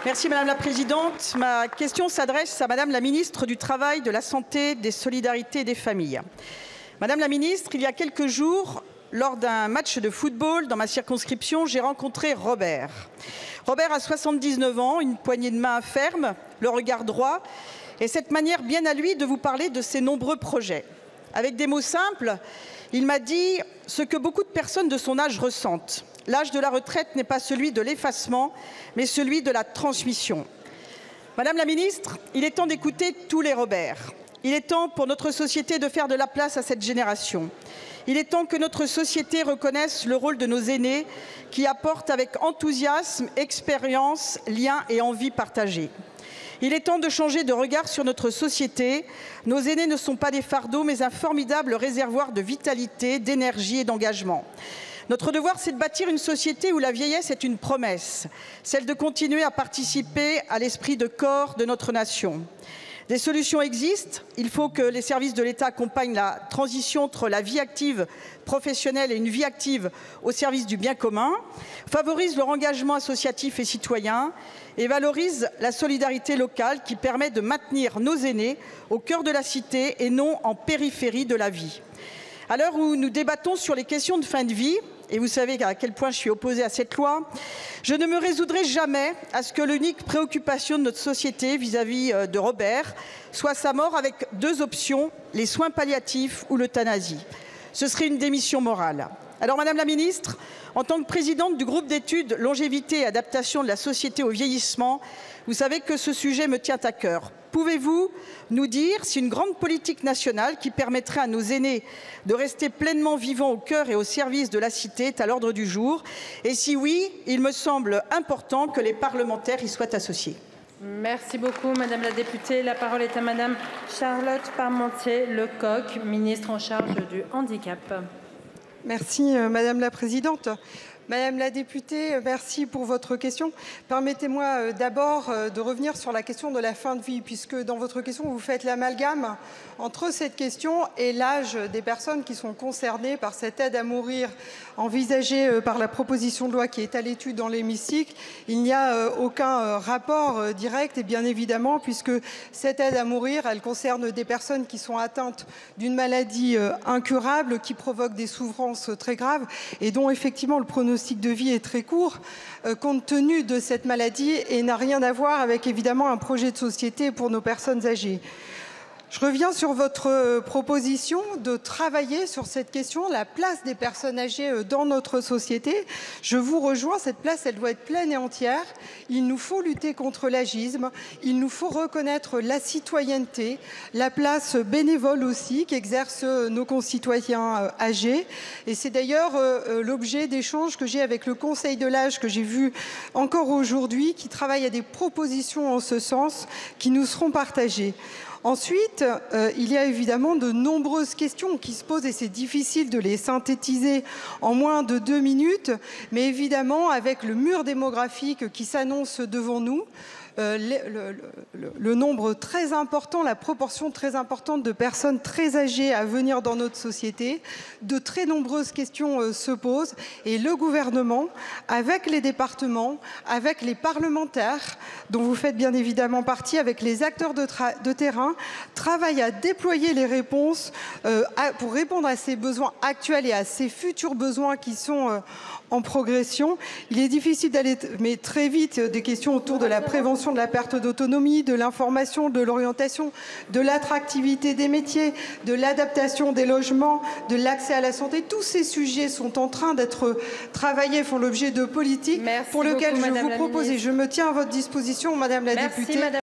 Merci Madame la Présidente. Ma question s'adresse à Madame la Ministre du Travail, de la Santé, des Solidarités et des Familles. Madame la Ministre, il y a quelques jours, lors d'un match de football dans ma circonscription, j'ai rencontré Robert. Robert a 79 ans, une poignée de main ferme, le regard droit et cette manière bien à lui de vous parler de ses nombreux projets. Avec des mots simples, il m'a dit ce que beaucoup de personnes de son âge ressentent. L'âge de la retraite n'est pas celui de l'effacement, mais celui de la transmission. Madame la Ministre, il est temps d'écouter tous les Robert. Il est temps pour notre société de faire de la place à cette génération. Il est temps que notre société reconnaisse le rôle de nos aînés qui apportent avec enthousiasme, expérience, lien et envie partagée. Il est temps de changer de regard sur notre société. Nos aînés ne sont pas des fardeaux, mais un formidable réservoir de vitalité, d'énergie et d'engagement. Notre devoir, c'est de bâtir une société où la vieillesse est une promesse, celle de continuer à participer à l'esprit de corps de notre nation. Des solutions existent. Il faut que les services de l'État accompagnent la transition entre la vie active professionnelle et une vie active au service du bien commun, favorisent leur engagement associatif et citoyen et valorisent la solidarité locale qui permet de maintenir nos aînés au cœur de la cité et non en périphérie de la vie. À l'heure où nous débattons sur les questions de fin de vie, et vous savez à quel point je suis opposée à cette loi, je ne me résoudrai jamais à ce que l'unique préoccupation de notre société vis-à-vis de Robert soit sa mort avec deux options, les soins palliatifs ou l'euthanasie. Ce serait une démission morale. Alors Madame la Ministre, en tant que présidente du groupe d'études Longévité et adaptation de la société au vieillissement, vous savez que ce sujet me tient à cœur. Pouvez-vous nous dire si une grande politique nationale qui permettrait à nos aînés de rester pleinement vivants au cœur et au service de la cité est à l'ordre du jour? Et si oui, il me semble important que les parlementaires y soient associés. Merci beaucoup Madame la députée. La parole est à Madame Charlotte Parmentier-Lecocq, ministre en charge du handicap. Merci Madame la Présidente. Madame la députée, merci pour votre question. Permettez-moi d'abord de revenir sur la question de la fin de vie, puisque dans votre question, vous faites l'amalgame entre cette question et l'âge des personnes qui sont concernées par cette aide à mourir envisagée par la proposition de loi qui est à l'étude dans l'hémicycle. Il n'y a aucun rapport direct, et bien évidemment, puisque cette aide à mourir, elle concerne des personnes qui sont atteintes d'une maladie incurable, qui provoque des souffrances très graves et dont effectivement le pronostic de vie est très court compte tenu de cette maladie et n'a rien à voir avec évidemment un projet de société pour nos personnes âgées. Je reviens sur votre proposition de travailler sur cette question, la place des personnes âgées dans notre société. Je vous rejoins, cette place, elle doit être pleine et entière. Il nous faut lutter contre l'agisme, il nous faut reconnaître la citoyenneté, la place bénévole aussi qu'exercent nos concitoyens âgés. Et c'est d'ailleurs l'objet d'échanges que j'ai avec le Conseil de l'âge que j'ai vu encore aujourd'hui, qui travaille à des propositions en ce sens qui nous seront partagées. Ensuite, il y a évidemment de nombreuses questions qui se posent et c'est difficile de les synthétiser en moins de 2 minutes, mais évidemment avec le mur démographique qui s'annonce devant nous, le nombre très important, la proportion très importante de personnes très âgées à venir dans notre société, de très nombreuses questions se posent et le gouvernement, avec les départements, avec les parlementaires, dont vous faites bien évidemment partie, avec les acteurs de terrain, travaille à déployer les réponses pour répondre à ces besoins actuels et à ces futurs besoins qui sont en progression. Il est difficile d'aller mais très vite des questions autour de la prévention de la perte d'autonomie, de l'information, de l'orientation, de l'attractivité des métiers, de l'adaptation des logements, de l'accès à la santé. Tous ces sujets sont en train d'être travaillés, font l'objet de politiques pour lesquelles je vous propose et je me tiens à votre disposition, Madame la députée.